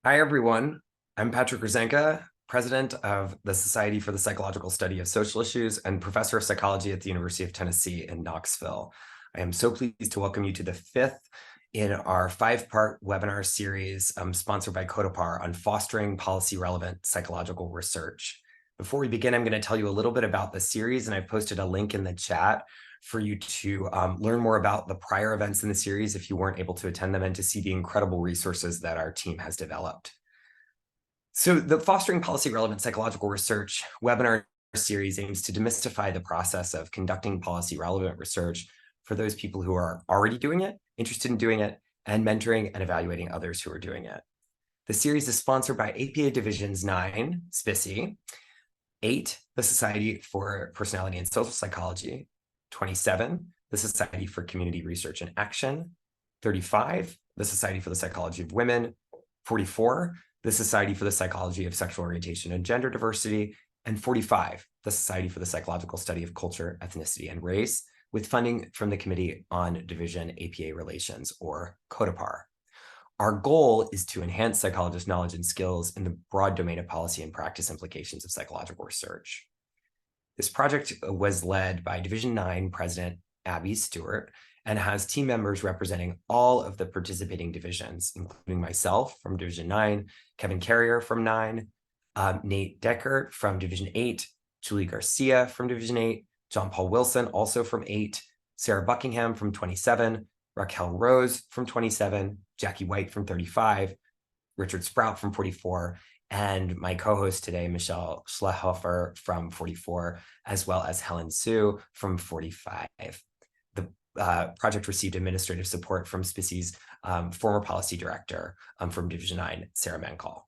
Hi, everyone. I'm Patrick Grzanka, president of the Society for the Psychological Study of Social Issues and professor of psychology at the University of Tennessee in Knoxville. I am so pleased to welcome you to the fifth in our five-part webinar series sponsored by CODAPAR on fostering policy-relevant psychological research. Before we begin, I'm going to tell you a little bit about the series, and I posted a link in the chat for you to learn more about the prior events in the series if you weren't able to attend them, and to see the incredible resources that our team has developed. So the Fostering Policy Relevant Psychological Research webinar series aims to demystify the process of conducting policy relevant research for those people who are already doing it, interested in doing it, and mentoring and evaluating others who are doing it. The series is sponsored by APA Divisions 9, SPICY, 8, the Society for Personality and Social Psychology, 27, the Society for Community Research and Action, 35, the Society for the Psychology of Women, 44, the Society for the Psychology of Sexual Orientation and Gender Diversity, and 45, the Society for the Psychological Study of Culture, Ethnicity, and Race, with funding from the Committee on Division APA Relations, or CODAPAR. Our goal is to enhance psychologists' knowledge and skills in the broad domain of policy and practice implications of psychological research. This project was led by Division 9 President Abby Stewart and has team members representing all of the participating divisions, including myself from Division 9, Kevin Carrier from 9, Nate Decker from Division 8, Julie Garcia from Division 8, John Paul Wilson also from 8, Sarah Buckingham from 27, Raquel Rose from 27, Jackie White from 35, Richard Sprout from 44, and my co-host today, Michele Schlehofer from 44, as well as Helen Sue from 45. The project received administrative support from SPICY's former policy director from Division 9, Sarah Mancall.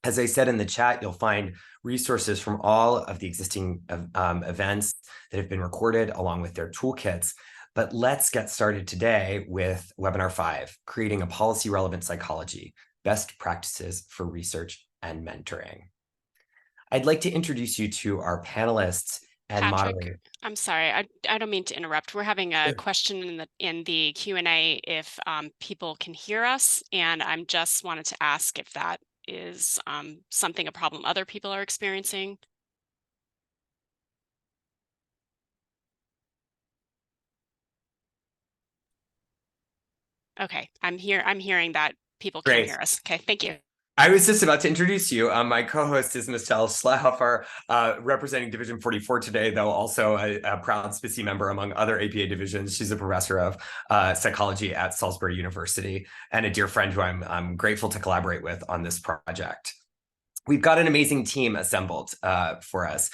As I said in the chat, you'll find resources from all of the existing events that have been recorded along with their toolkits. But let's get started today with Webinar 5, Creating a Policy-Relevant Psychology, Best Practices for Research and Mentoring. I'd like to introduce you to our panelists and Patrick, moderator. I'm sorry, I don't mean to interrupt. We're having a question in the Q&A if people can hear us, and I'm just wanted to ask if that is a problem other people are experiencing. Okay, I'm hearing that people can hear us. Okay, thank you. I was just about to introduce you. My co-host is Michele Schlehofer, representing Division 44 today, though also a proud SPICY member among other APA divisions. She's a professor of psychology at Salisbury University and a dear friend who I'm grateful to collaborate with on this project. We've got an amazing team assembled for us.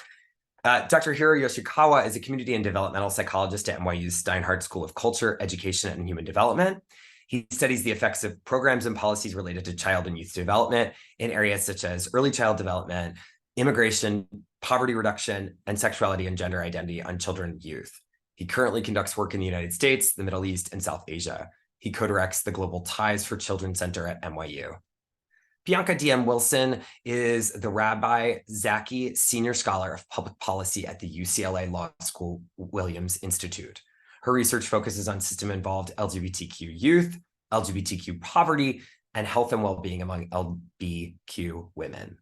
Dr. Yoshikawa is a community and developmental psychologist at NYU's Steinhardt School of Culture, Education, and Human Development. He studies the effects of programs and policies related to child and youth development in areas such as early child development, immigration, poverty reduction, and sexuality and gender identity on children and youth. He currently conducts work in the United States, the Middle East, and South Asia. He co-directs the Global Ties for Children Center at NYU. BIANCA DM Wilson is the Rabbi Zacky Senior Scholar of Public Policy at the UCLA Law School Williams Institute. Her research focuses on system-involved LGBTQ youth, LGBTQ poverty, and health and well-being among LBQ women.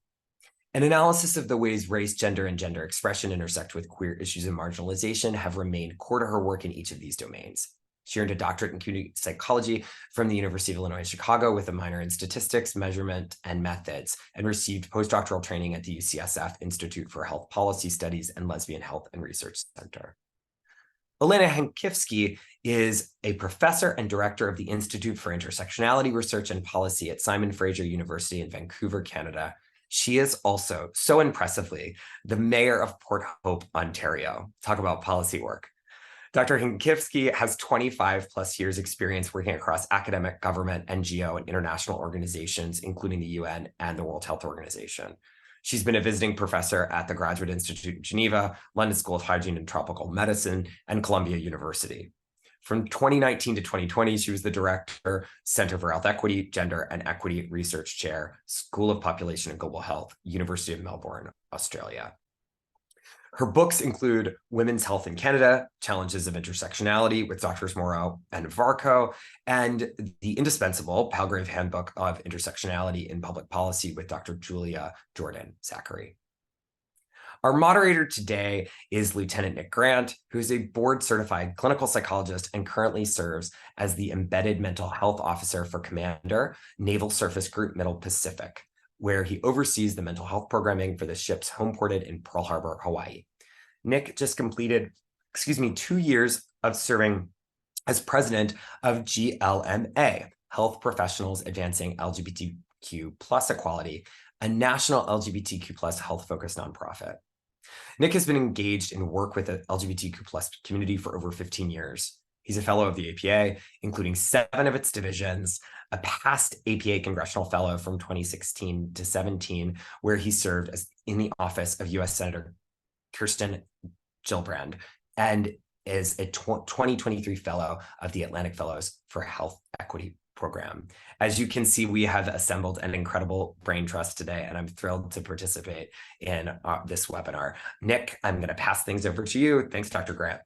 An analysis of the ways race, gender, and gender expression intersect with queer issues and marginalization have remained core to her work in each of these domains. She earned a doctorate in community psychology from the University of Illinois Chicago with a minor in statistics, measurement, and methods, and received postdoctoral training at the UCSF Institute for Health Policy Studies and Lesbian Health and Research Center. OLENA HANKIVSKY is a professor and director of the Institute for Intersectionality Research and Policy at Simon Fraser University in Vancouver, Canada. She is also, so impressively, the mayor of Port Hope, Ontario. Talk about policy work. Dr. HANKIVSKY has 25 plus years experience working across academic, government, NGO, and international organizations, including the UN and the World Health Organization. She's been a visiting professor at the Graduate Institute in Geneva, London School of Hygiene and Tropical Medicine, and Columbia University. From 2019 to 2020, she was the director, Center for Health Equity, Gender and Equity Research Chair, School of Population and Global Health, University of Melbourne, Australia. Her books include Women's Health in Canada, Challenges of Intersectionality with Drs. Moreau and Varco, and the indispensable Palgrave Handbook of Intersectionality in Public Policy with Dr. Julia Jordan Zachary. Our moderator today is Lieutenant Nick Grant, who's a board-certified clinical psychologist and currently serves as the Embedded Mental Health Officer for Commander, Naval Surface Group Middle Pacific, where he oversees the mental health programming for the ships homeported in Pearl Harbor, Hawaii. Nick just completed, 2 years of serving as president of GLMA, Health Professionals Advancing LGBTQ+ Equality, a national LGBTQ+ health-focused nonprofit. Nick has been engaged in work with the LGBTQ+ community for over 15 years. He's a fellow of the APA, including 7 of its divisions, a past APA Congressional Fellow from 2016 to 17, where he served as in the office of U.S. Senator Kirsten Gillibrand, and is a 2023 Fellow of the Atlantic Fellows for Health Equity Program. As you can see, we have assembled an incredible brain trust today, and I'm thrilled to participate in this webinar. Nick, I'm going to pass things over to you. Thanks, Dr. Grant.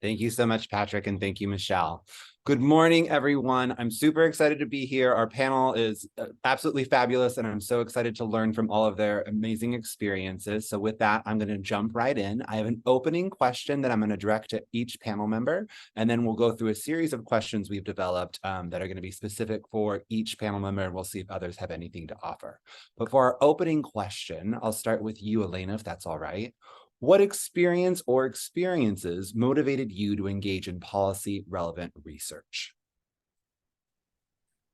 Thank you so much, Patrick, and thank you, Michele. Good morning, everyone. I'm super excited to be here. Our panel is absolutely fabulous, and I'm so excited to learn from all of their amazing experiences. So with that, I'm going to jump right in. I have an opening question that I'm going to direct to each panel member, and then we'll go through a series of questions we've developed that are going to be specific for each panel member, and we'll see if others have anything to offer. But for our opening question, I'll start with you, OLENA, if that's all right. What experience or experiences motivated you to engage in policy-relevant research?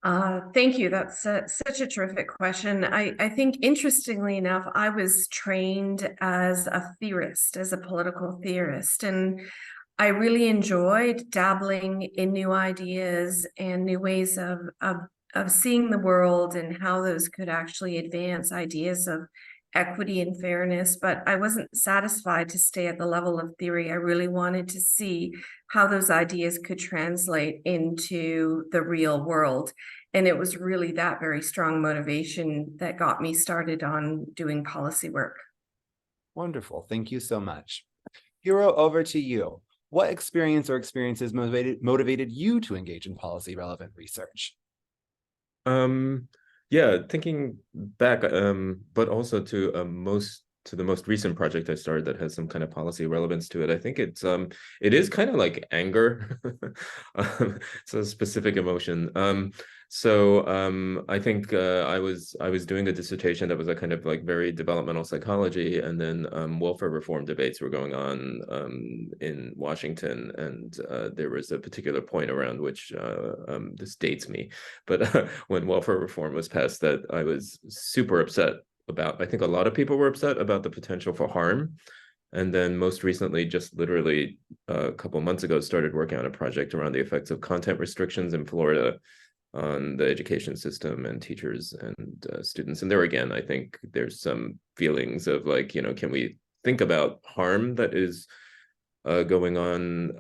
Thank you. That's such a terrific question. I think, interestingly enough, I was trained as a theorist, as a political theorist, and I really enjoyed dabbling in new ideas and new ways of seeing the world and how those could actually advance ideas of equity and fairness, but I wasn't satisfied to stay at the level of theory. I really wanted to see how those ideas could translate into the real world. And it was really that very strong motivation that got me started on doing policy work. Wonderful. Thank you so much. Hiro, over to you. What experience or experiences motivated you to engage in policy-relevant research? Yeah, thinking back, but also to the most recent project I started that has some kind of policy relevance to it. I think it is kind of like anger. It's a specific emotion. I think I was doing a dissertation that was a kind of like very developmental psychology, and then welfare reform debates were going on in Washington, and there was a particular point around which this dates me, but when welfare reform was passed, that I was super upset about. I think a lot of people were upset about the potential for harm. And then most recently, just literally a couple of months ago, started working on a project around the effects of content restrictions in Florida on the education system and teachers and students. And there again, I think there's some feelings of like, can we think about harm that is going on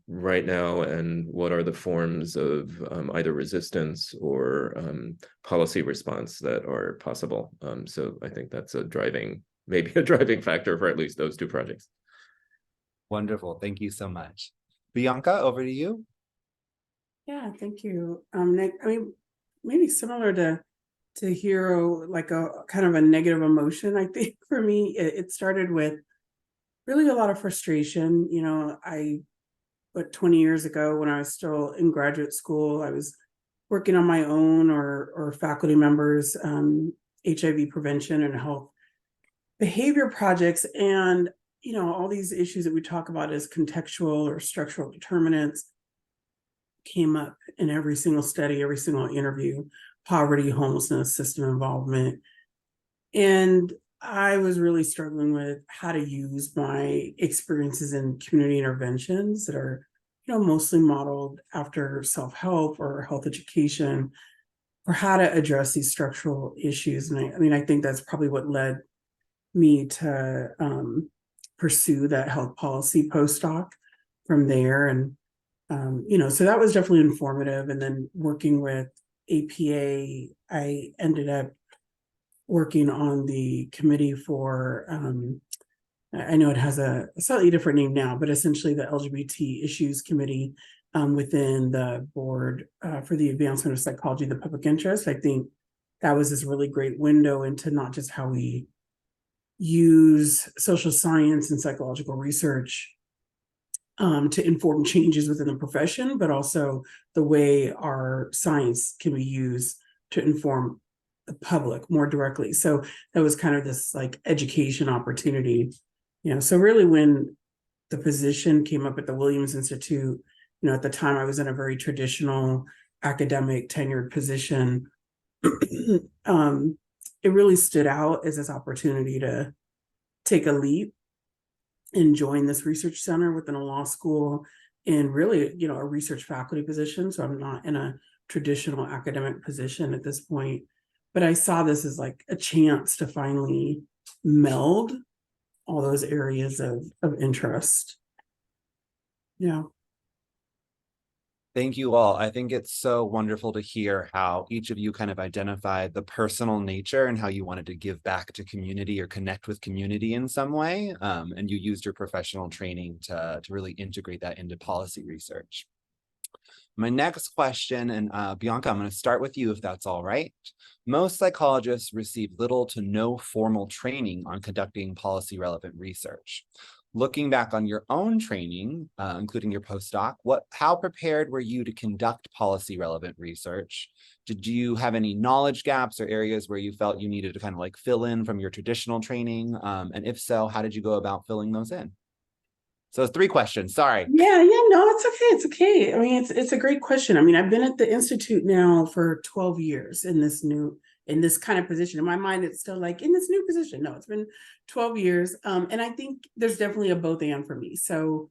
right now, and what are the forms of either resistance or policy response that are possible. So I think that's maybe a driving factor for at least those 2 projects. Wonderful. Thank you so much. BIANCA, over to you. Yeah, thank you, Nick. I mean, maybe similar to Hiro, like a kind of a negative emotion. I think for me, it started with really a lot of frustration. 20 years ago, when I was still in graduate school, I was working on my own or faculty members, HIV prevention and health behavior projects, and all these issues that we talk about as contextual or structural determinants came up in every single study, every single interview: poverty, homelessness, system involvement. And I was really struggling with how to use my experiences in community interventions that are, mostly modeled after self-help or health education, for how to address these structural issues. And I think that's probably what led me to pursue that health policy postdoc from there. And so that was definitely informative. And then working with APA, I ended up working on the committee for I know it has a slightly different name now, but essentially the LGBT Issues Committee within the board for the advancement of psychology, the public interest. I think that was this really great window into not just how we use social science and psychological research to inform changes within the profession, but also the way our science can be used to inform the public more directly. So that was kind of this like education opportunity. So really when the position came up at the Williams Institute, at the time I was in a very traditional academic tenured position. It really stood out as this opportunity to take a leap and join this research center within a law school and really, a research faculty position. So I'm not in a traditional academic position at this point, but I saw this as like a chance to finally meld all those areas of interest. Yeah. Thank you all. I think it's so wonderful to hear how each of you kind of identified the personal nature and how you wanted to give back to community or connect with community in some way. And you used your professional training to really integrate that into policy research. My next question, and Bianca, I'm going to start with you if that's all right. Most psychologists receive little to no formal training on conducting policy relevant research. Looking back on your own training, including your postdoc, how prepared were you to conduct policy relevant research? Did you have any knowledge gaps or areas where you felt you needed to kind of like fill in from your traditional training? And if so, how did you go about filling those in? So it's 3 questions, sorry. Yeah, no, it's okay. It's okay. I mean, it's a great question. I mean, I've been at the Institute now for 12 years in this kind of position. In my mind, it's still like in this new position. No, it's been 12 years. And I think there's definitely a both and for me. So,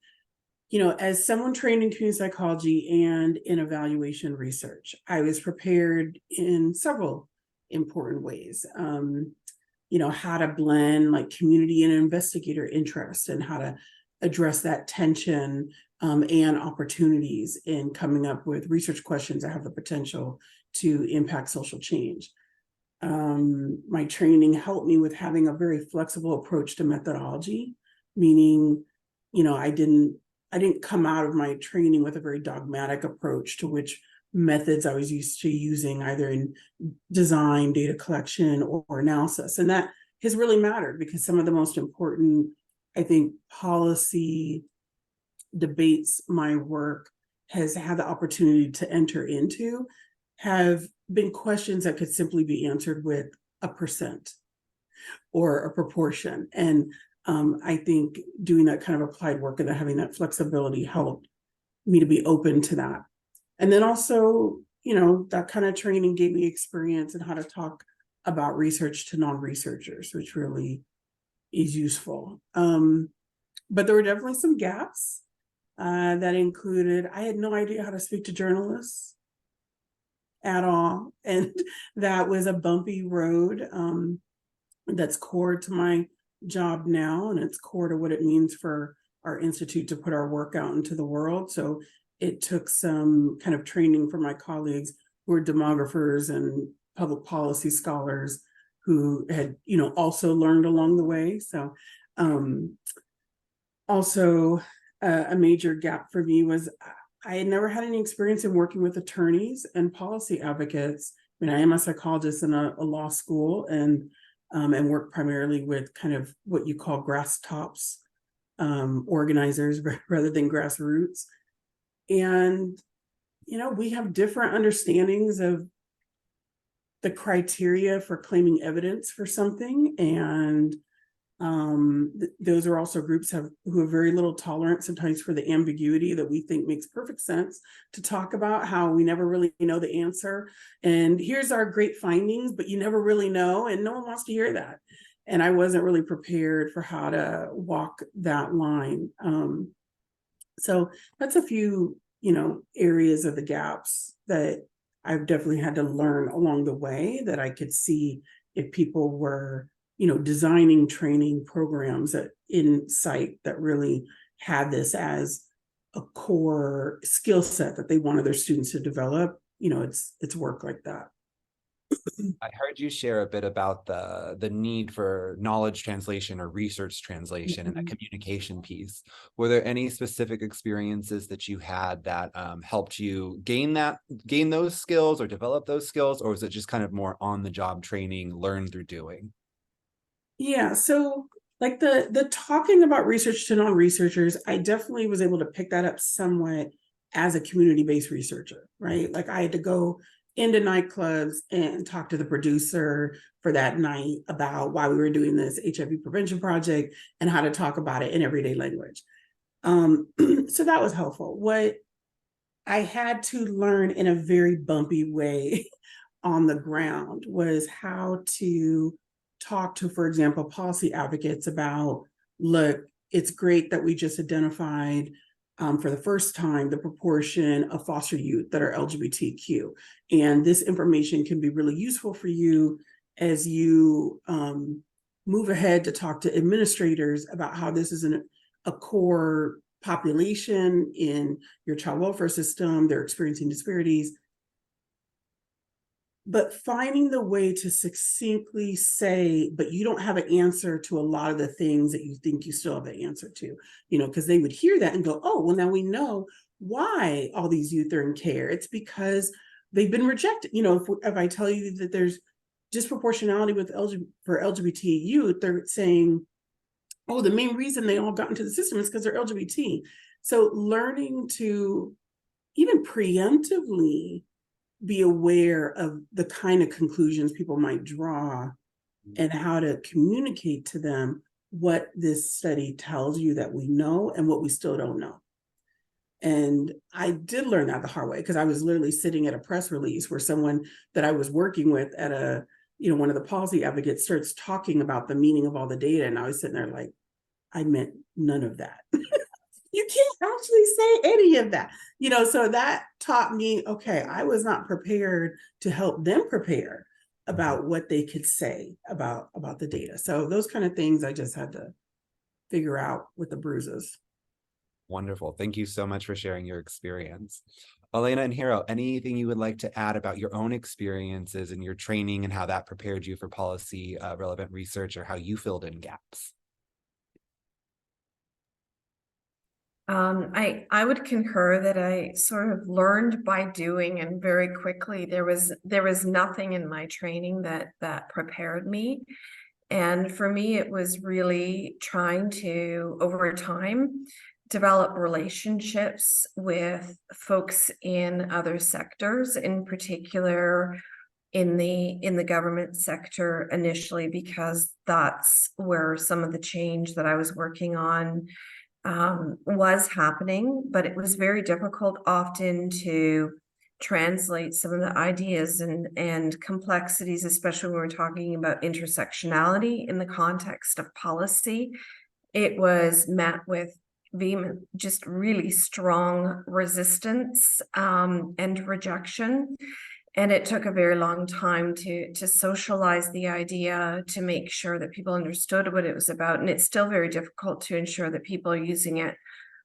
as someone trained in community psychology and in evaluation research, I was prepared in several important ways. How to blend like community and investigator interest and how to address that tension and opportunities in coming up with research questions that have the potential to impact social change. My training helped me with having a very flexible approach to methodology, meaning, I didn't come out of my training with a very dogmatic approach to which methods I was used to using either in design, data collection, or analysis. And that has really mattered because some of the most important, I think, policy debates my work has had the opportunity to enter into have been questions that could simply be answered with a percent or a proportion. And I think doing that kind of applied work and having that flexibility helped me to be open to that. And then also, that kind of training gave me experience in how to talk about research to non-researchers, which really is useful. But there were definitely some gaps that included, I had no idea how to speak to journalists at all. And that was a bumpy road that's core to my job now. And it's core to what it means for our institute to put our work out into the world. So it took some kind of training from my colleagues who are demographers and public policy scholars who had, also learned along the way. So also a major gap for me was I had never had any experience in working with attorneys and policy advocates. I mean, I am a psychologist in a law school and work primarily with kind of what you call grass tops organizers rather than grassroots. And, we have different understandings of the criteria for claiming evidence for something. And those are also groups who have very little tolerance sometimes for the ambiguity that we think makes perfect sense to talk about how we never really know the answer. And here's our great findings, but you never really know. And no one wants to hear that. And I wasn't really prepared for how to walk that line. So that's a few, areas of the gaps that I've definitely had to learn along the way that I could see if people were, designing training programs in sight that really had this as a core skill set that they wanted their students to develop. It's work like that. I heard you share a bit about the need for knowledge translation or research translation and that communication piece. Were there any specific experiences that you had that helped you gain those skills or develop those skills, or was it just kind of more on the job training, learn through doing? Yeah, so like the talking about research to non-researchers, I definitely was able to pick that up somewhat as a community-based researcher, right? Like I had to go into nightclubs and talk to the producer for that night about why we were doing this HIV prevention project and how to talk about it in everyday language. So that was helpful. What I had to learn in a very bumpy way on the ground was how to talk to, for example, policy advocates about, look, it's great that we just identified for the first time the proportion of foster youth that are LGBTQ. And this information can be really useful for you as you move ahead to talk to administrators about how this is a core population in your child welfare system. They're experiencing disparities. But finding the way to succinctly say, but you don't have an answer to a lot of the things that you think you still have the answer to, because they would hear that and go, oh, well, now we know why all these youth are in care. It's because they've been rejected. If I tell you that there's disproportionality for LGBT youth, they're saying, oh, the main reason they all got into the system is because they're LGBT. So learning to even preemptively be aware of the kind of conclusions people might draw and how to communicate to them what this study tells you that we know and what we still don't know. And I did learn that the hard way, because I was literally sitting at a press release where someone that I was working with at one of the policy advocates starts talking about the meaning of all the data. And I was sitting there like, I meant none of that. You can't actually say any of that, so that taught me, okay, I was not prepared to help them prepare about what they could say about the data. So those kind of things I just had to figure out with the bruises. Wonderful. Thank you so much for sharing your experience. OLENA and Hiro, anything you would like to add about your own experiences and your training and how that prepared you for policy relevant research, or how you filled in gaps? I would concur that I sort of learned by doing, and very quickly there was nothing in my training that prepared me. And for me, it was really trying to, over time, develop relationships with folks in other sectors, in particular in the government sector initially, because that's where some of the change that I was working on was happening. But it was very difficult often to translate some of the ideas and complexities, especially when we're talking about intersectionality in the context of policy. It was met with vehement, just really strong resistance and rejection. And it took a very long time to socialize the idea, to make sure that people understood what it was about. And it's still very difficult to ensure that people are using it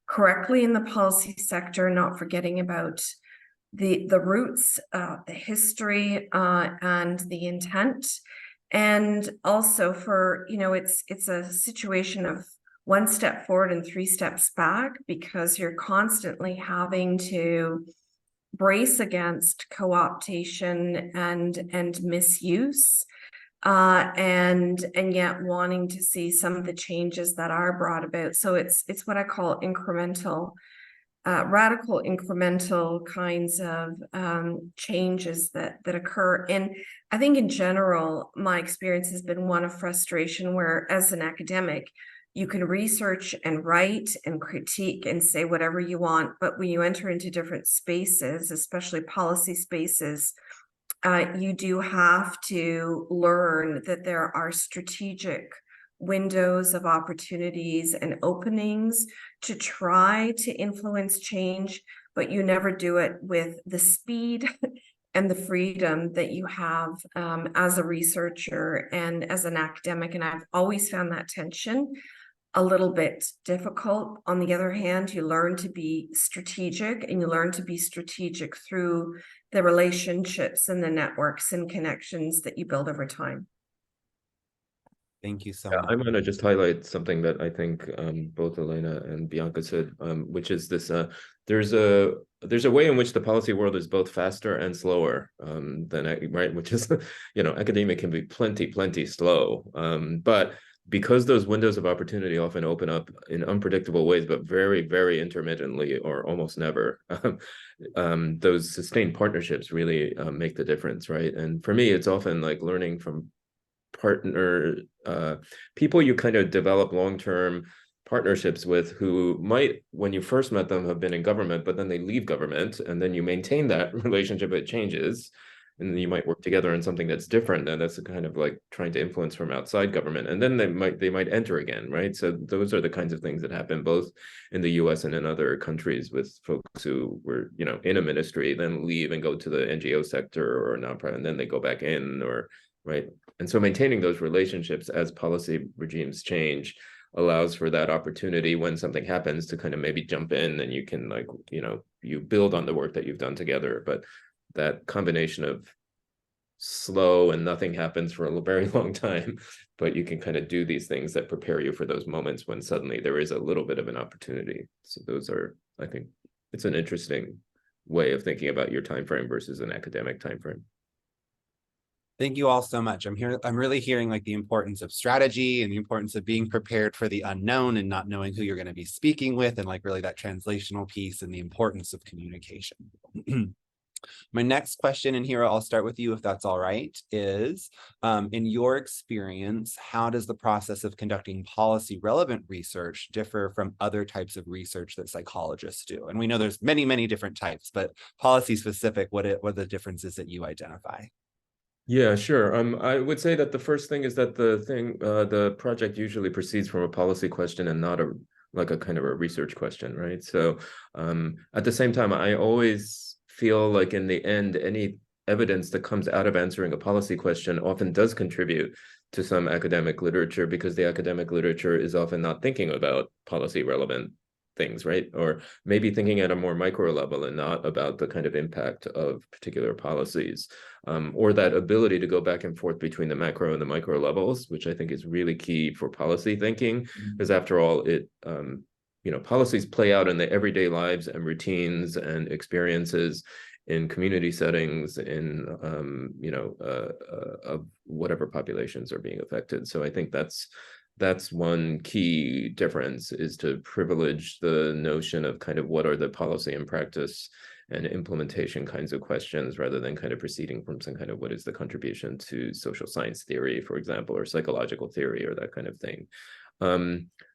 correctly in the policy sector, not forgetting about the roots, the history, and the intent. And also for, it's a situation of one step forward and 3 steps back, because you're constantly having to brace against co-optation and misuse, and yet wanting to see some of the changes that are brought about. So it's what I call incremental, radical incremental kinds of changes that occur. And I think in general, my experience has been one of frustration, where as an academic, you can research and write and critique and say whatever you want, but when you enter into different spaces, especially policy spaces, you do have to learn that there are strategic windows of opportunities and openings to try to influence change, but you never do it with the speed and the freedom that you have as a researcher and as an academic. And I've always found that tension. a little bit difficult. On the other hand, you learn to be strategic, and you learn to be strategic through the relationships and the networks and connections that you build over time. Thank you so Yeah, much. I'm going to just highlight something that I think both OLENA and BIANCA said, which is this: there's a way in which the policy world is both faster and slower than right, which is academia can be plenty slow, but because those windows of opportunity often open up in unpredictable ways, but very intermittently or almost never, those sustained partnerships really make the difference, right? And for me, it's often like learning from people you kind of develop long-term partnerships with, who might, when you first met them, have been in government, but then they leave government, and then you maintain that relationship. It changes, and then you might work together on something that's different, and that's kind of like trying to influence from outside government, and then they might enter again, right? So those are the kinds of things that happen both in the US and in other countries with folks who were in a ministry, then leave and go to the NGO sector or nonprofit, and then they go back in, or right. And so maintaining those relationships as policy regimes change allows for that opportunity when something happens to kind of maybe jump in, and you can you build on the work that you've done together. But that combination of slow and nothing happens for a very long time, but you can kind of do these things that prepare you for those moments when suddenly there is a little bit of an opportunity. So those are, I think it's an interesting way of thinking about your time frame versus an academic time frame. Thank you all so much. I'm really hearing like the importance of strategy and the importance of being prepared for the unknown and not knowing who you're going to be speaking with, and like really that translational piece and the importance of communication. My next question, and here I'll start with you if that's all right, is in your experience, how does the process of conducting policy relevant research differ from other types of research that psychologists do? And we know there's many different types, but policy specific, what are the differences that you identify? Yeah, sure. I would say that the first thing is that the project usually proceeds from a policy question and not a kind of a research question, right? So at the same time, I always feel like in the end, any evidence that comes out of answering a policy question often does contribute to some academic literature, because the academic literature is often not thinking about policy relevant things, right? Or maybe thinking at a more micro level and not about the kind of impact of particular policies, or that ability to go back and forth between the macro and the micro levels, which I think is really key for policy thinking, because after all, policies play out in the everyday lives and routines and experiences in community settings, in of whatever populations are being affected. So I think that's one key difference, is to privilege the notion of kind of what are the policy and practice and implementation kinds of questions, rather than kind of proceeding from some kind of what is the contribution to social science theory, for example, or psychological theory, or that kind of thing.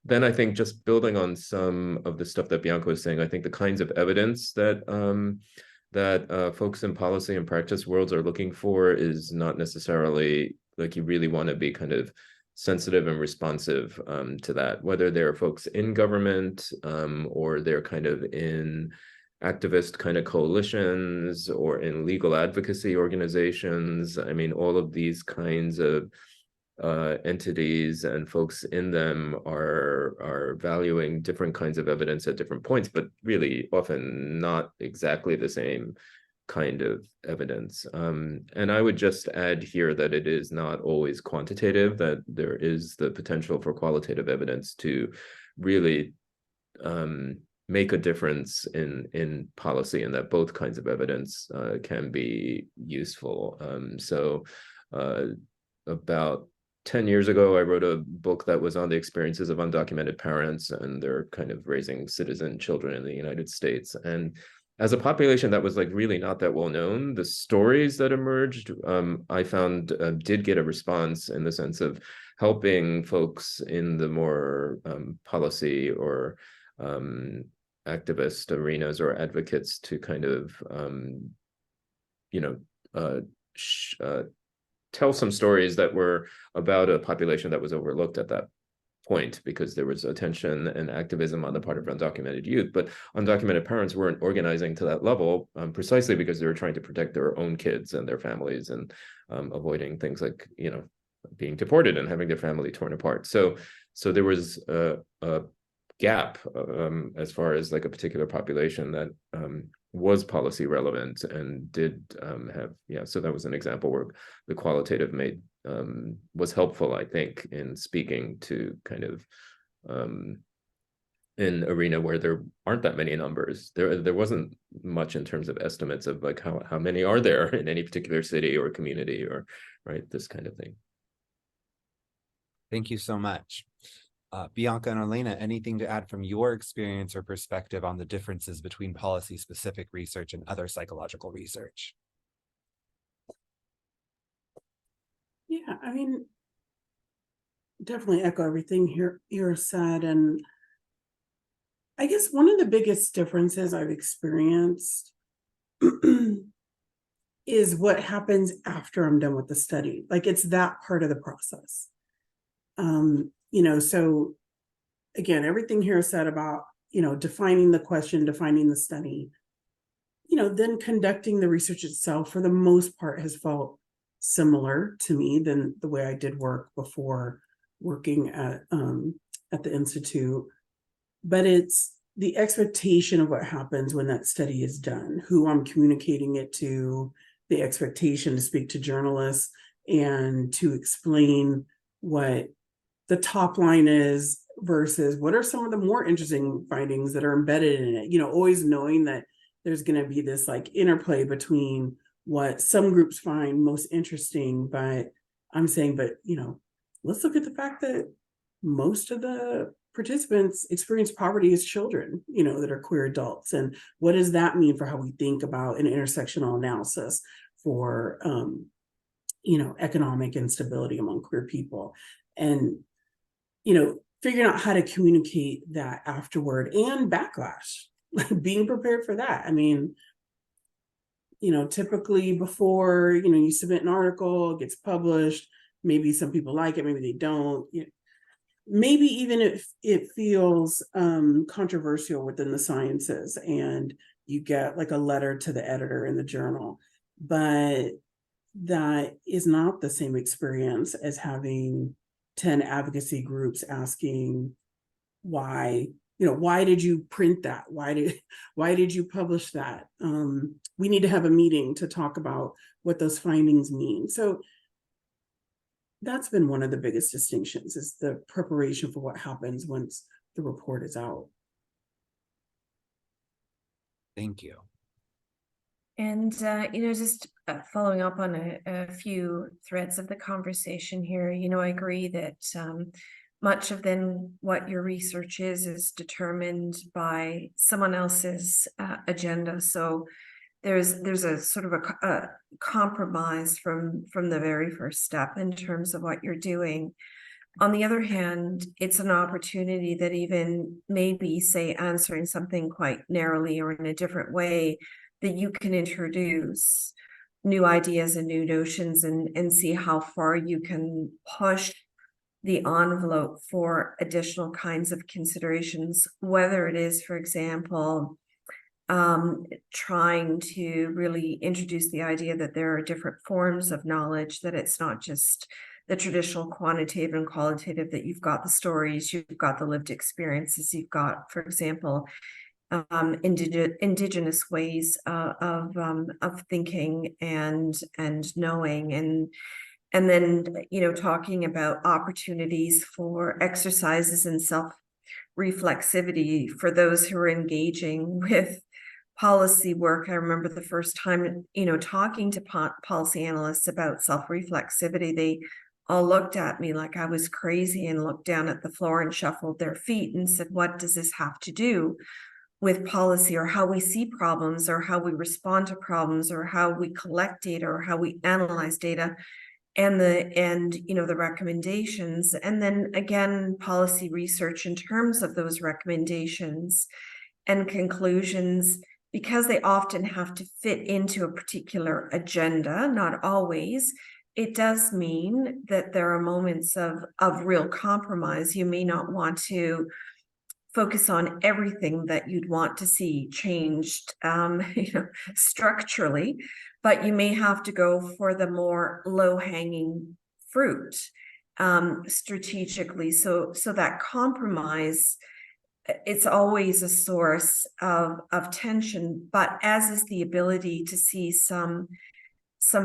Then I think, just building on some of the stuff that BIANCA was saying, I think the kinds of evidence that folks in policy and practice worlds are looking for is not necessarily like, you really want to be kind of sensitive and responsive to that, whether they're folks in government or they're kind of in activist kind of coalitions or in legal advocacy organizations. I mean, all of these kinds of entities and folks in them are valuing different kinds of evidence at different points, but really often not exactly the same kind of evidence. And I would just add here that it is not always quantitative, that there is the potential for qualitative evidence to really make a difference in policy, and that both kinds of evidence can be useful. So about 10 years ago, I wrote a book that was on the experiences of undocumented parents and their kind of raising citizen children in the United States. And as a population that was like really not that well known, the stories that emerged, I found did get a response, in the sense of helping folks in the more policy or activist arenas or advocates to kind of, tell some stories that were about a population that was overlooked at that point, because there was attention and activism on the part of undocumented youth, but undocumented parents weren't organizing to that level, precisely because they were trying to protect their own kids and their families, and avoiding things like, being deported and having their family torn apart. So So there was a gap as far as like a particular population that was policy relevant and did have, so that was an example where the qualitative was helpful, I think, in speaking to kind of an arena where there aren't that many numbers. There wasn't much in terms of estimates of like how many are there in any particular city or community, or right, this kind of thing. Thank you so much. Bianca and OLENA, anything to add from your experience or perspective on the differences between policy-specific research and other psychological research? Yeah, I mean, definitely echo everything here said. And I guess one of the biggest differences I've experienced is what happens after I'm done with the study. Like, it's that part of the process. So again, everything here is said about, defining the question, defining the study, then conducting the research itself for the most part has felt similar to me than the way I did work before working at the Institute. But it's the expectation of what happens when that study is done, who I'm communicating it to, the expectation to speak to journalists and to explain what the top line is versus what are some of the more interesting findings that are embedded in it. Always knowing that there's going to be this like interplay between what some groups find most interesting, but I'm saying, let's look at the fact that most of the participants experience poverty as children, that are queer adults. And what does that mean for how we think about an intersectional analysis for, economic instability among queer people? And, figuring out how to communicate that afterward and backlash, like being prepared for that. I mean, typically before, you submit an article, it gets published, maybe some people like it, maybe they don't. Maybe even if it feels controversial within the sciences and you get like a letter to the editor in the journal, but that is not the same experience as having 10 advocacy groups asking why did you print that? Why did you publish that? We need to have a meeting to talk about what those findings mean. So that's been one of the biggest distinctions, is the preparation for what happens once the report is out. Thank you. And, just following up on a few threads of the conversation here, I agree that much of then what your research is determined by someone else's agenda. So there's a sort of a compromise from the very first step in terms of what you're doing. On the other hand, it's an opportunity that even maybe, say, answering something quite narrowly or in a different way, that you can introduce new ideas and new notions and see how far you can push the envelope for additional kinds of considerations, whether it is, for example, trying to really introduce the idea that there are different forms of knowledge, that it's not just the traditional quantitative and qualitative, that you've got the stories, you've got the lived experiences, you've got, for example, indigenous ways of thinking and knowing, and then talking about opportunities for exercises in self-reflexivity for those who are engaging with policy work. I remember the first time talking to policy analysts about self-reflexivity, they all looked at me like I was crazy and looked down at the floor and shuffled their feet and said, what does this have to do with policy, or how we see problems, or how we respond to problems, or how we collect data, or how we analyze data, and the recommendations, and then again policy research in terms of those recommendations and conclusions, because they often have to fit into a particular agenda, not always. It does mean that there are moments of real compromise. You may not want to focus on everything that you'd want to see changed structurally, but you may have to go for the more low-hanging fruit strategically. So that compromise, it's always a source of tension, but as is the ability to see some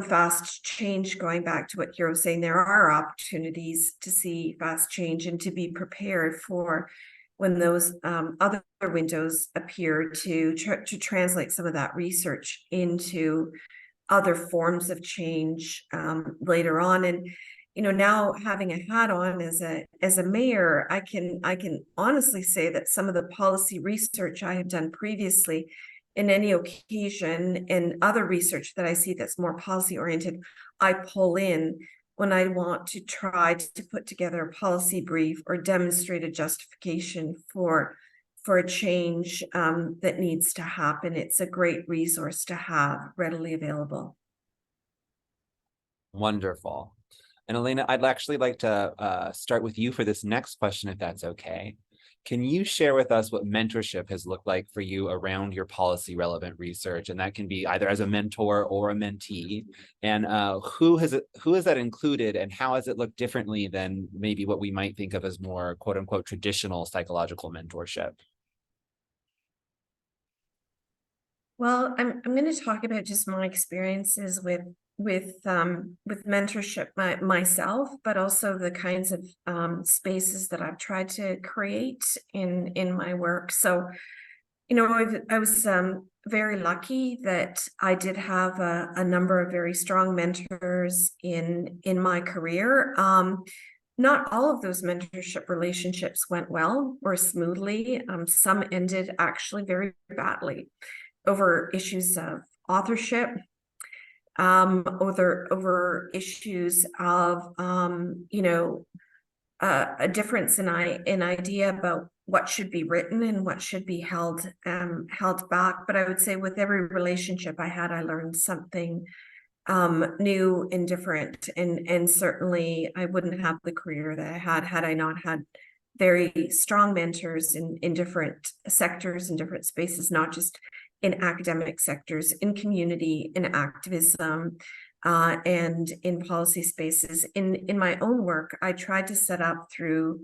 fast change. Going back to what Hiro was saying, there are opportunities to see fast change and to be prepared for when those other windows appear, to translate some of that research into other forms of change later on. And now having a hat on as a mayor, I can honestly say that some of the policy research I have done previously in any occasion, and other research that I see that's more policy oriented, I pull in when I want to try to put together a policy brief or demonstrate a justification for a change that needs to happen. It's a great resource to have readily available. Wonderful. And OLENA, I'd actually like to start with you for this next question, if that's okay. Can you share with us what mentorship has looked like for you around your policy relevant research? And that can be either as a mentor or a mentee. And who has that included, and how has it looked differently than maybe what we might think of as more quote unquote traditional psychological mentorship? Well, I'm going to talk about just my experiences with mentorship myself, but also the kinds of spaces that I've tried to create in my work. So, I was very lucky that I did have a number of very strong mentors in my career. Not all of those mentorship relationships went well or smoothly. Some ended actually very badly over issues of authorship, over issues of a difference in idea about what should be written and what should be held back. But I would say with every relationship I had, I learned something new and different, and certainly I wouldn't have the career that I had I not had very strong mentors in different sectors and different spaces, not just in academic sectors, in community, in activism, and in policy spaces. In my own work, I tried to set up through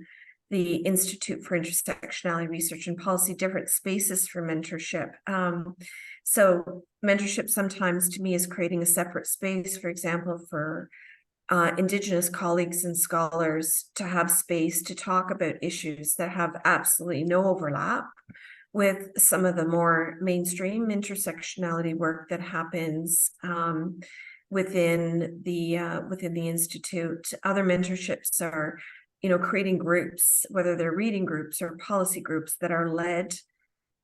the Institute for Intersectionality Research and Policy different spaces for mentorship. So mentorship sometimes to me is creating a separate space, for example, for Indigenous colleagues and scholars to have space to talk about issues that have absolutely no overlap with some of the more mainstream intersectionality work that happens within the Institute. Other mentorships are, creating groups, whether they're reading groups or policy groups that are led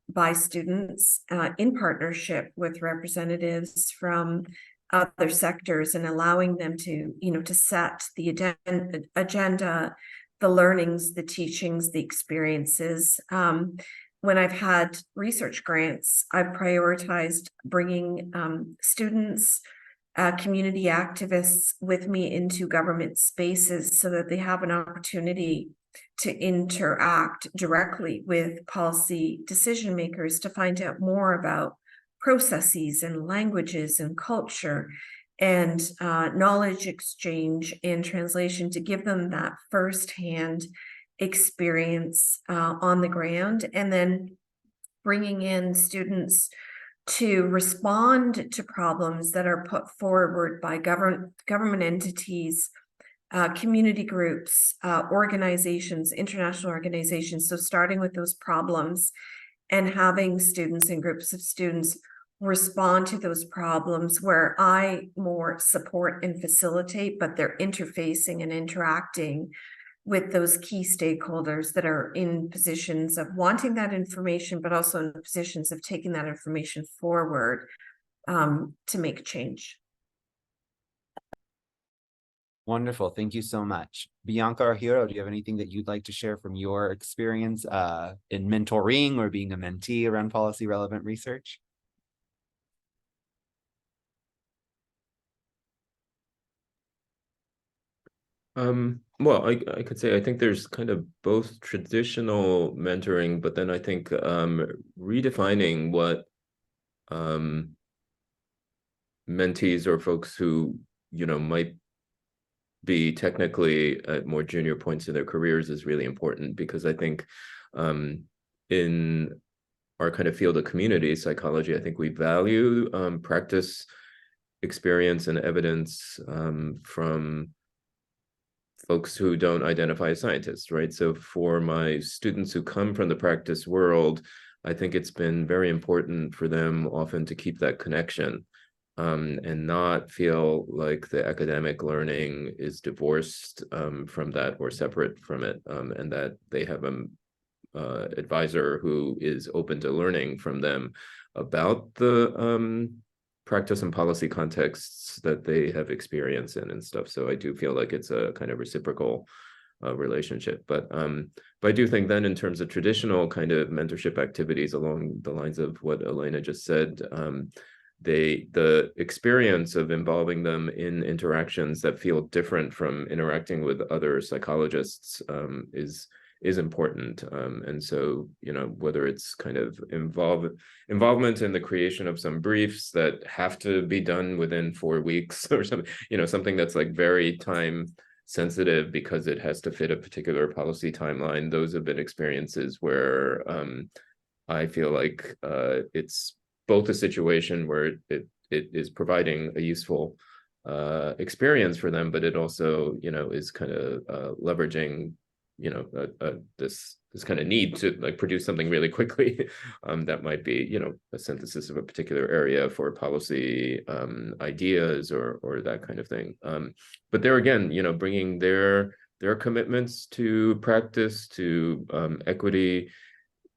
by students in partnership with representatives from other sectors, and allowing them to, to set the agenda, the learnings, the teachings, the experiences. When I've had research grants, I've prioritized bringing students, community activists with me into government spaces so that they have an opportunity to interact directly with policy decision makers, to find out more about processes and languages and culture and knowledge exchange and translation, to give them that firsthand experience on the ground, and then bringing in students to respond to problems that are put forward by government entities, community groups, organizations, international organizations. So starting with those problems and having students and groups of students respond to those problems, where I more support and facilitate, but they're interfacing and interacting with those key stakeholders that are in positions of wanting that information, but also in positions of taking that information forward to make change. Wonderful. Thank you so much. BIANCA or Hiro, do you have anything that you'd like to share from your experience in mentoring or being a mentee around policy relevant research? Well, I could say I think there's kind of both traditional mentoring, but then I think redefining what mentees or folks who might be technically at more junior points in their careers is really important, because I think in our kind of field of community psychology, I think we value practice, experience, and evidence from folks who don't identify as scientists, right? So for my students who come from the practice world, I think it's been very important for them often to keep that connection and not feel like the academic learning is divorced from that or separate from it, and that they have an advisor who is open to learning from them about the practice and policy contexts that they have experience in and stuff. So I do feel like it's a kind of reciprocal relationship. But I do think then in terms of traditional kind of mentorship activities along the lines of what OLENA just said, the experience of involving them in interactions that feel different from interacting with other psychologists is important. And so, you know, whether it's kind of involvement in the creation of some briefs that have to be done within 4 weeks or something, you know, something that's like very time sensitive because it has to fit a particular policy timeline. Those have been experiences where I feel like it's both a situation where it is providing a useful experience for them, but it also, you know, is kind of leveraging, you know, this kind of need to like produce something really quickly that might be, you know, a synthesis of a particular area for policy ideas or that kind of thing. But there again, you know, bringing their commitments to practice, to equity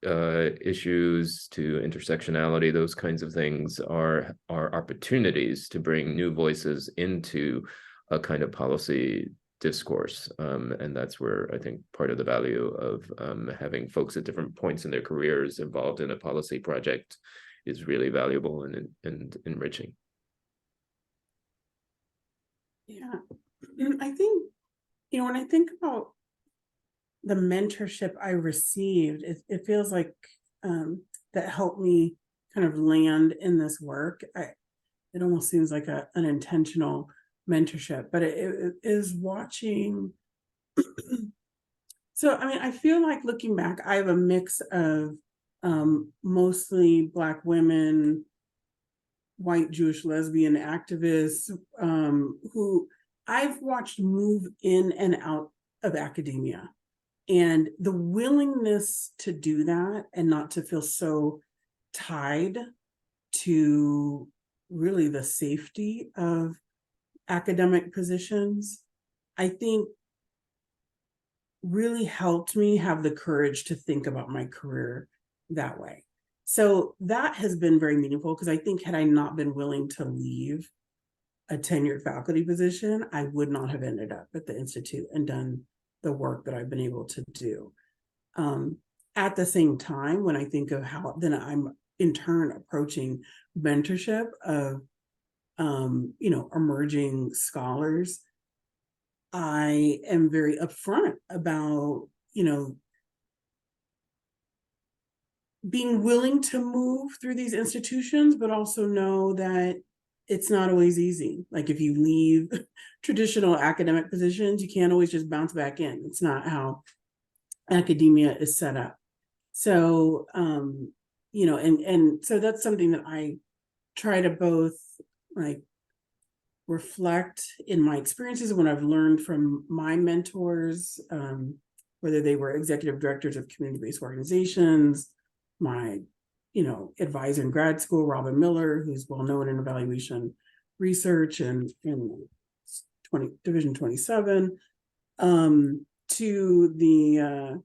issues, to intersectionality, those kinds of things are opportunities to bring new voices into a kind of policy discourse. And that's where I think part of the value of having folks at different points in their careers involved in a policy project is really valuable and enriching. Yeah, I think, you know, when I think about the mentorship I received, it feels like that helped me kind of land in this work. It almost seems like an intentional mentorship, but it is watching. So, I mean, I feel like looking back, I have a mix of mostly Black women, white Jewish lesbian activists who I've watched move in and out of academia. And the willingness to do that and not to feel so tied to really the safety of academic positions, I think really helped me have the courage to think about my career that way. So that has been very meaningful, because I think had I not been willing to leave a tenured faculty position, I would not have ended up at the Institute and done the work that I've been able to do. At the same time, when I think of how then I'm in turn approaching mentorship of you know, emerging scholars, I am very upfront about, you know, being willing to move through these institutions, but also know that it's not always easy. Like if you leave traditional academic positions, you can't always just bounce back in. It's not how academia is set up. So, you know, and so that's something that I try to both like reflect in my experiences, when I've learned from my mentors, whether they were executive directors of community-based organizations, my, you know, advisor in grad school, Robin Miller, who's well known in evaluation research and in Division 27, to the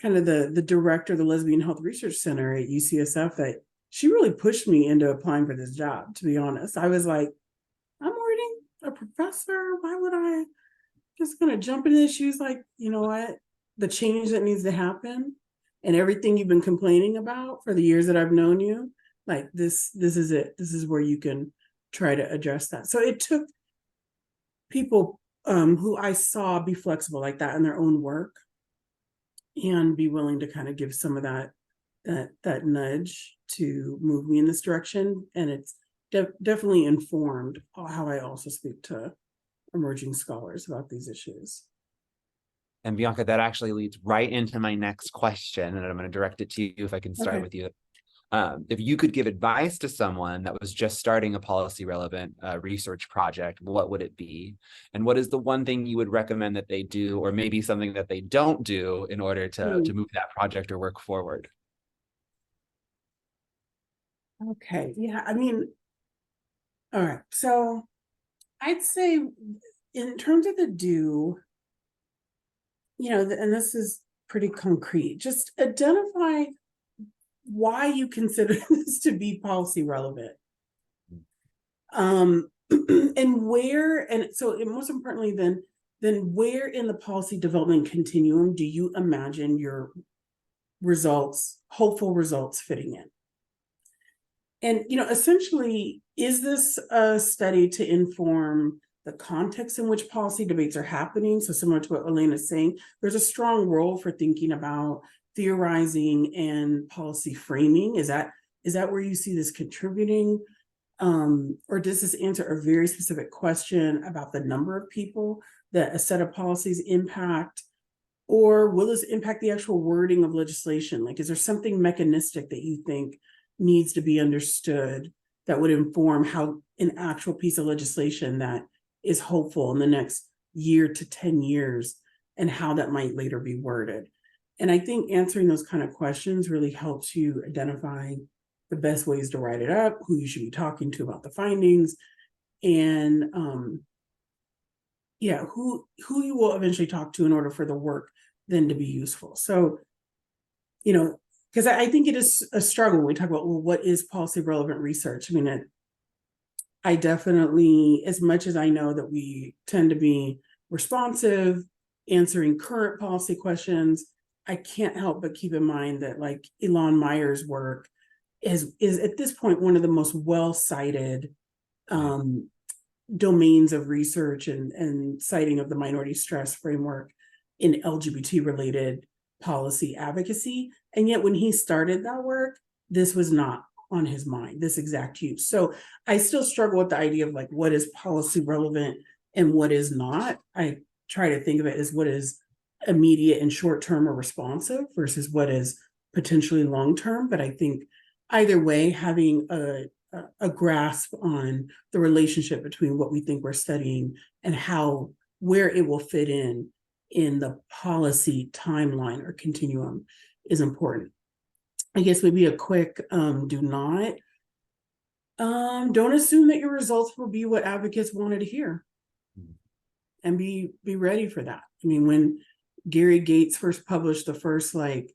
kind of the director of the Lesbian Health Research Center at UCSF, that she really pushed me into applying for this job, to be honest. I was like, I'm already a professor. Why would I just gonna jump into this? She was like, you know what? The change that needs to happen and everything you've been complaining about for the years that I've known you, like this is it. This is where you can try to address that. So it took people who I saw be flexible like that in their own work and be willing to kind of give some of that nudge to move me in this direction. And it's definitely informed how I also speak to emerging scholars about these issues. And Bianca, that actually leads right into my next question, and I'm going to direct it to you if I can start with you. If you could give advice to someone that was just starting a policy relevant research project, what would it be? And what is the one thing you would recommend that they do, or maybe something that they don't do in order to move that project or work forward? Okay, yeah, I mean, all right, so I'd say in terms of the do, you know, and this is pretty concrete, just identify why you consider this to be policy relevant. And where, and so and most importantly, then where in the policy development continuum do you imagine your results, hopeful results fitting in? And, you know, essentially, is this a study to inform the context in which policy debates are happening? So similar to what OLENA is saying, there's a strong role for thinking about theorizing and policy framing. Is that where you see this contributing? Or does this answer a very specific question about the number of people that a set of policies impact? Or will this impact the actual wording of legislation? Like, is there something mechanistic that you think needs to be understood that would inform how an actual piece of legislation that is hopeful in the next year to 10 years and how that might later be worded? And I think answering those kind of questions really helps you identify the best ways to write it up, who you should be talking to about the findings, and yeah, who you will eventually talk to in order for the work then to be useful. So, you know, because I think it is a struggle when we talk about, well, what is policy relevant research? I mean, I definitely, as much as I know that we tend to be responsive, answering current policy questions, I can't help but keep in mind that like Elon Meyer's work is at this point one of the most well-cited domains of research and citing of the minority stress framework in LGBT-related policy advocacy. And yet when he started that work, this was not on his mind, this exact use. So I still struggle with the idea of like, what is policy relevant and what is not. I try to think of it as what is immediate and short-term or responsive versus what is potentially long-term. But I think either way, having a grasp on the relationship between what we think we're studying and where it will fit in the policy timeline or continuum is important. I guess maybe a quick do not. Don't assume that your results will be what advocates wanted to hear, and be ready for that. I mean, when Gary Gates first published the first like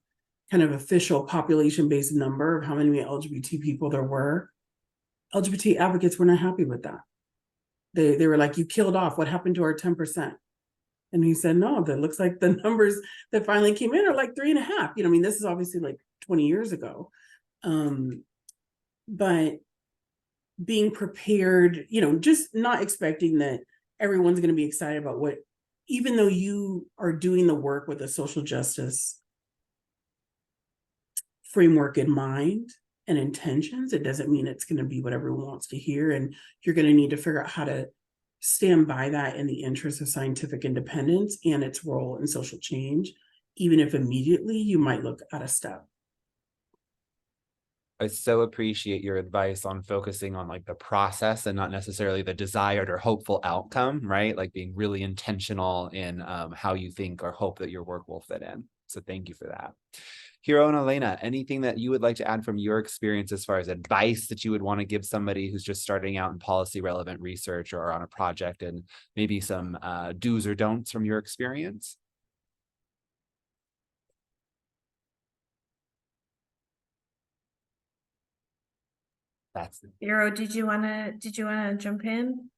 kind of official population-based number of how many LGBT people there were, LGBT advocates were not happy with that. They were like, you killed off, what happened to our 10%? And he said, no, that looks like the numbers that finally came in are like 3.5. You know, I mean, this is obviously like 20 years ago. But being prepared, you know, just not expecting that everyone's going to be excited about what, even though you are doing the work with a social justice framework in mind and intentions, it doesn't mean it's going to be what everyone wants to hear. And you're going to need to figure out how to stand by that in the interest of scientific independence and its role in social change, even if immediately you might look out of step. I so appreciate your advice on focusing on like the process and not necessarily the desired or hopeful outcome, right? Like being really intentional in how you think or hope that your work will fit in. So thank you for that. Hiro and OLENA, anything that you would like to add from your experience as far as advice that you would want to give somebody who's just starting out in policy relevant research or on a project, and maybe some do's or don'ts from your experience? That's it. Hiro, did you wanna jump in?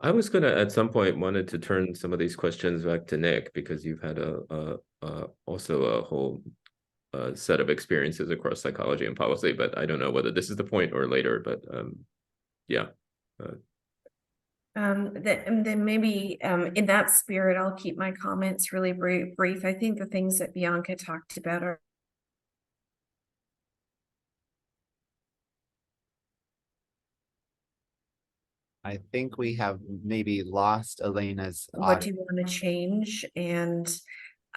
I was gonna at some point wanted to turn some of these questions back to Nick, because you've had also a whole set of experiences across psychology and policy, but I don't know whether this is the point or later, but yeah. Then maybe in that spirit, I'll keep my comments really brief. I think the things that Bianca talked about are I think we have maybe lost Elena's What do audio. you want to change? And,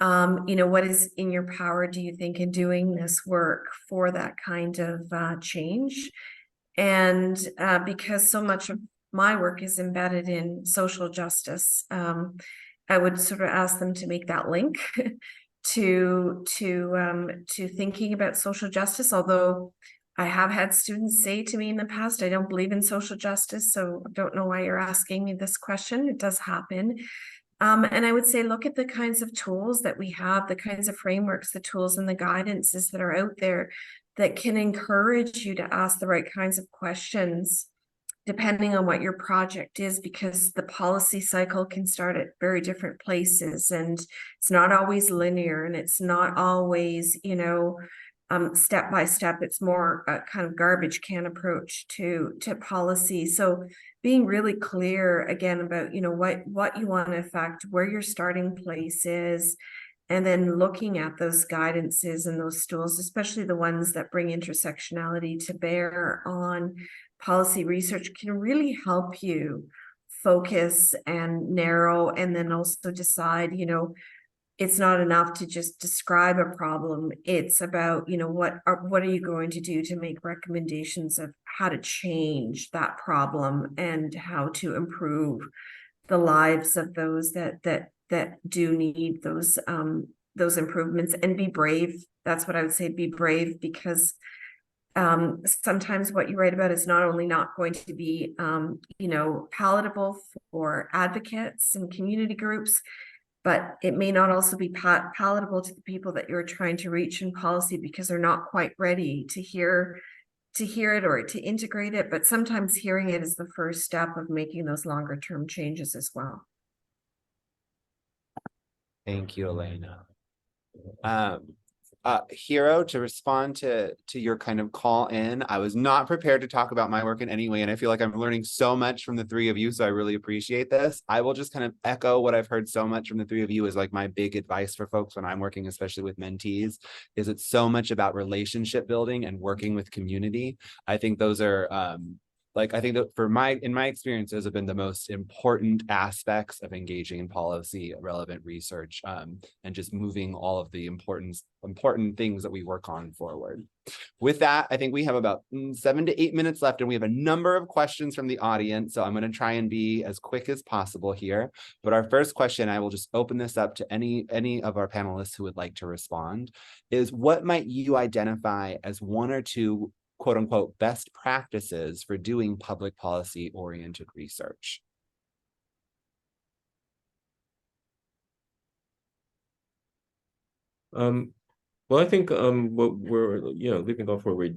what is in your power, do you think, in doing this work for that kind of change? And because so much of my work is embedded in social justice, I would sort of ask them to make that link to thinking about social justice. Although I have had students say to me in the past, I don't believe in social justice, so I don't know why you're asking me this question. It does happen. And I would say, look at the kinds of tools that we have, the kinds of frameworks, the tools and the guidances that are out there that can encourage you to ask the right kinds of questions, depending on what your project is, because the policy cycle can start at very different places, and it's not always linear, and it's not always, step by step. It's more a kind of garbage can approach to policy. So being really clear again about, what you want to affect, where your starting place is, and then looking at those guidances and those tools, especially the ones that bring intersectionality to bear on policy research, can really help you focus and narrow, and then also decide, it's not enough to just describe a problem. It's about, what are you going to do to make recommendations of how to change that problem and how to improve the lives of those that do need those improvements, and be brave. That's what I would say, be brave, because sometimes what you write about is not only not going to be palatable for advocates and community groups, but it may not also be palatable to the people that you're trying to reach in policy, because they're not quite ready to hear it or to integrate it. But sometimes hearing it is the first step of making those longer term changes as well. Thank you, Elena. Hiro, to respond to your kind of call in, I was not prepared to talk about my work in any way, and I feel like I'm learning so much from the three of you, so I really appreciate this. I will just kind of echo what I've heard so much from the three of you as like my big advice for folks when I'm working, especially with mentees, is it's so much about relationship building and working with community. I think those are I think that in my experience, those have been the most important aspects of engaging in policy relevant research, and just moving all of the important things that we work on forward. With that, I think we have about 7 to 8 minutes left, and we have a number of questions from the audience. So I'm going to try and be as quick as possible here. But our first question, I will just open this up to any of our panelists who would like to respond, is what might you identify as one or two quote unquote best practices for doing public policy oriented research? Well, I think what we're leaving off where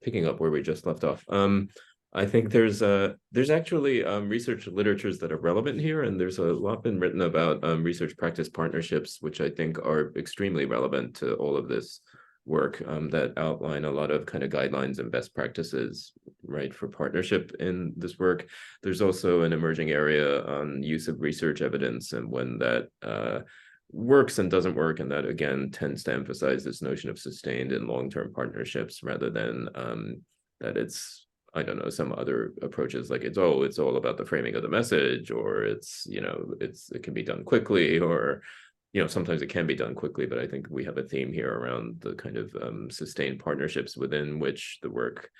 picking up where we just left off. I think there's actually research literatures that are relevant here, and there's a lot been written about research practice partnerships, which I think are extremely relevant to all of this work, that outline a lot of kind of guidelines and best practices, right, for partnership in this work. There's also an emerging area on use of research evidence and when that works and doesn't work, and that again tends to emphasize this notion of sustained and long-term partnerships rather than that it's, I don't know, some other approaches like it's all about the framing of the message, or it can be done quickly, or sometimes it can be done quickly, but I think we have a theme here around the kind of sustained partnerships within which the work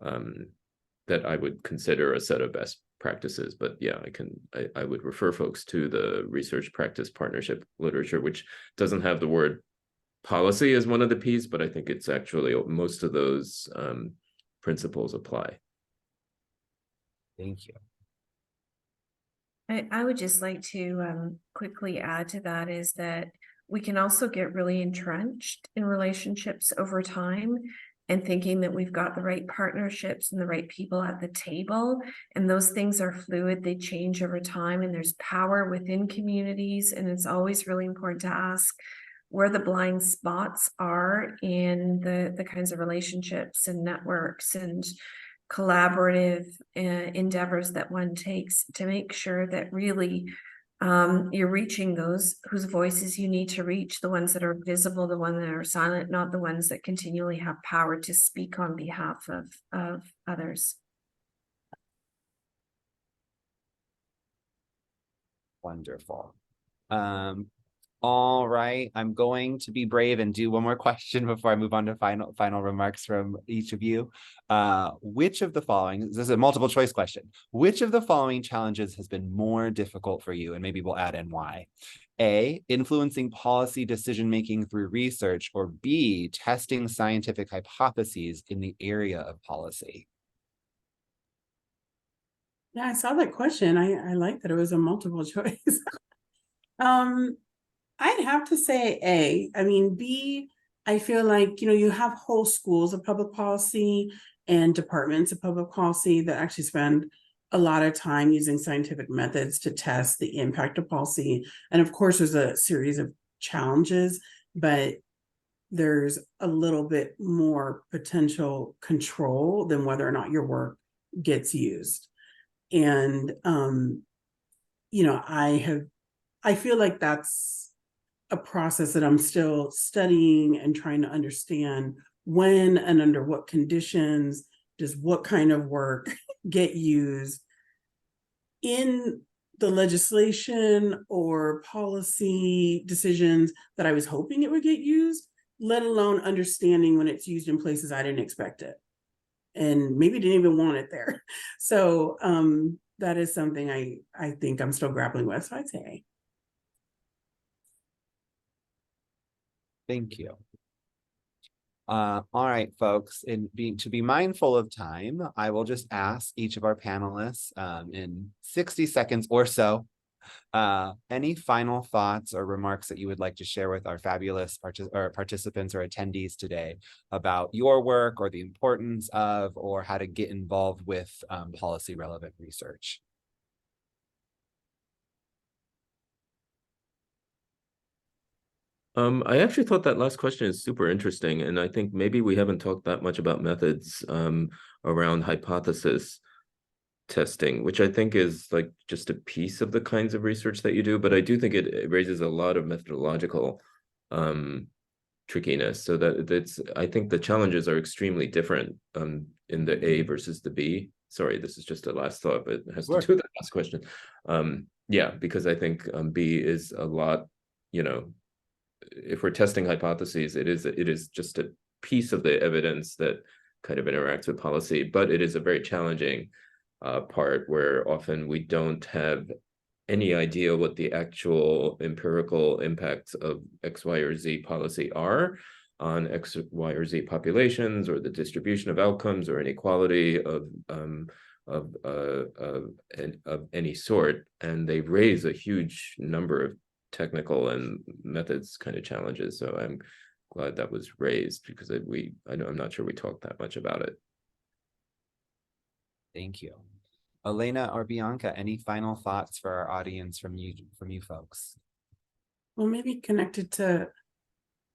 that I would consider a set of best practices. But yeah, I would refer folks to the research practice partnership literature, which doesn't have the word policy as one of the P's, but I think it's actually most of those principles apply. Thank you. I would just like to quickly add to that is that we can also get really entrenched in relationships over time and thinking that we've got the right partnerships and the right people at the table. And those things are fluid, they change over time, and there's power within communities. And it's always really important to ask where the blind spots are in the kinds of relationships and networks and collaborative endeavors that one takes to make sure that really you're reaching those whose voices you need to reach, the ones that are visible, the ones that are silent, not the ones that continually have power to speak on behalf of others. Wonderful. All right, I'm going to be brave and do one more question before I move on to final remarks from each of you. Which of the following, this is a multiple choice question, which of the following challenges has been more difficult for you? And maybe we'll add in why. A, influencing policy decision-making through research, or B, testing scientific hypotheses in the area of policy? Yeah, I saw that question. I like that it was a multiple choice. I'd have to say A. I mean, B, I feel like, you have whole schools of public policy and departments of public policy that actually spend a lot of time using scientific methods to test the impact of policy. And of course, there's a series of challenges, but there's a little bit more potential control than whether or not your work gets used. And, I feel like that's a process that I'm still studying and trying to understand when and under what conditions does what kind of work get used in the legislation or policy decisions that I was hoping it would get used, let alone understanding when it's used in places I didn't expect it and maybe didn't even want it there. So that is something I think I'm still grappling with. So I'd say Thank you. All right, folks, to be mindful of time, I will just ask each of our panelists in 60 seconds or so, any final thoughts or remarks that you would like to share with our fabulous participants or attendees today about your work or the importance of, or how to get involved with policy relevant research. I actually thought that last question is super interesting, and I think maybe we haven't talked that much about methods around hypothesis testing, which I think is like just a piece of the kinds of research that you do, but I do think it raises a lot of methodological trickiness, so that I think the challenges are extremely different in the A versus the B. Sorry, this is just a last thought, but it has to do with the last question. Yeah, because I think B is a lot, if we're testing hypotheses, it is just a piece of the evidence that kind of interacts with policy, but it is a very challenging part where often we don't have any idea what the actual empirical impacts of X, Y, or Z policy are on X, Y, or Z populations, or the distribution of outcomes, or inequality of any sort, and they raise a huge number of technical and methods kind of challenges. So I'm glad that was raised, because I'm not sure we talked that much about it. Thank you. OLENA or BIANCA, any final thoughts for our audience from you folks? Well, maybe connected to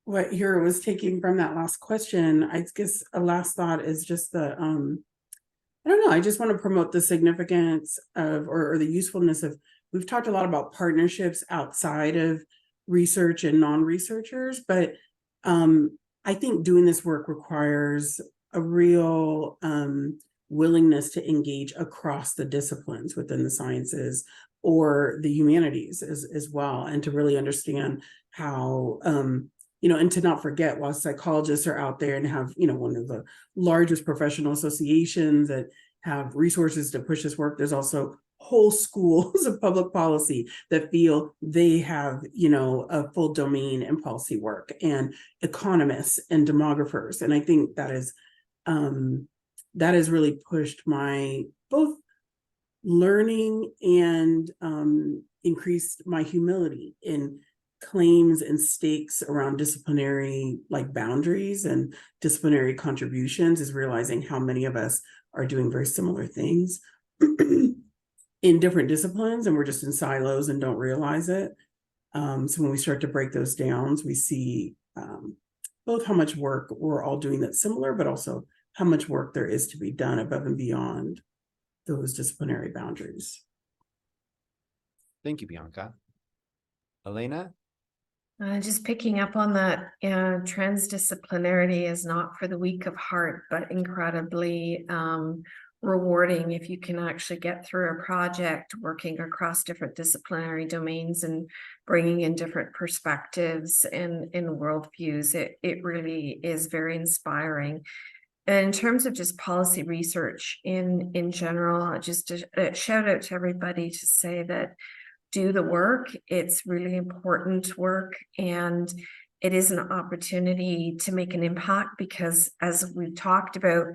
what Hiro was taking from that last question, I guess a last thought is just the I don't know, I just want to promote the significance of or the usefulness of, we've talked a lot about partnerships outside of research and non-researchers, but I think doing this work requires a real willingness to engage across the disciplines within the sciences or the humanities as well, and to really understand how, and to not forget, while psychologists are out there and have, one of the largest professional associations that have resources to push this work, there's also whole schools of public policy that feel they have, a full domain in policy work, and economists and demographers. And I think that has really pushed my both learning and increased my humility in claims and stakes around disciplinary boundaries and disciplinary contributions, is realizing how many of us are doing very similar things in different disciplines, and we're just in silos and don't realize it. So when we start to break those down, we see both how much work we're all doing that's similar, but also how much work there is to be done above and beyond those disciplinary boundaries. Thank you, BIANCA. OLENA? Just picking up on that, transdisciplinarity is not for the weak of heart, but incredibly rewarding if you can actually get through a project working across different disciplinary domains and bringing in different perspectives and worldviews. It really is very inspiring. And in terms of just policy research in general, just a shout out to everybody to say that do the work. It's really important work, and it is an opportunity to make an impact because, as we've talked about,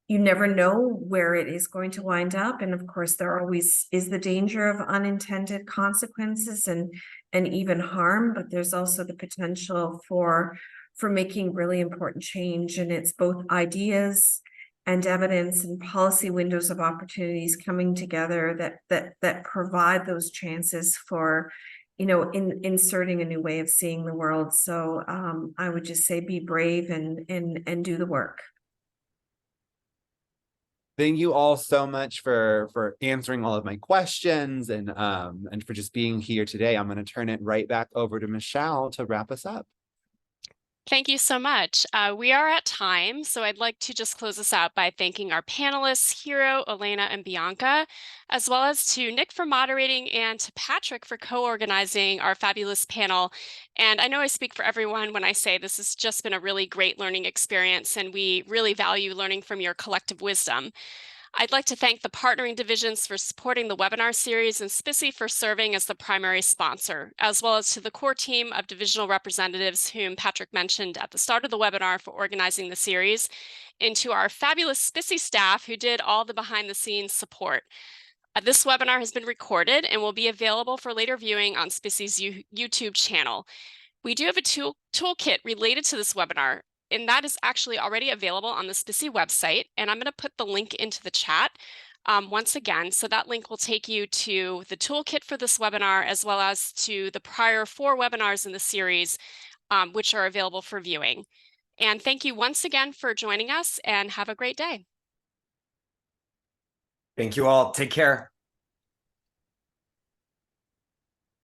you never know where it is going to wind up. And of course, there always is the danger of unintended consequences and even harm, but there's also the potential for making really important change. And it's both ideas and evidence and policy windows of opportunities coming together that provide those chances for, you know, inserting a new way of seeing the world. So I would just say be brave and do the work. Thank you all so much for answering all of my questions and for just being here today. I'm going to turn it right back over to Michele to wrap us up. Thank you so much. We are at time, so I'd like to just close us out by thanking our panelists, Hiro, OLENA, and Bianca, as well as to Nick for moderating and to Patrick for co-organizing our fabulous panel. And I know I speak for everyone when I say this has just been a really great learning experience, and we really value learning from your collective wisdom. I'd like to thank the partnering divisions for supporting the webinar series and SPICY for serving as the primary sponsor, as well as to the core team of divisional representatives whom Patrick mentioned at the start of the webinar for organizing the series, and to our fabulous SPICY staff who did all the behind the scenes support. This webinar has been recorded and will be available for later viewing on SPICY's YouTube channel. We do have a toolkit related to this webinar, and that is actually already available on the SPICY website. And I'm going to put the link into the chat once again. So that link will take you to the toolkit for this webinar, as well as to the prior 4 webinars in the series, which are available for viewing. And thank you once again for joining us, and have a great day. Thank you all. Take care.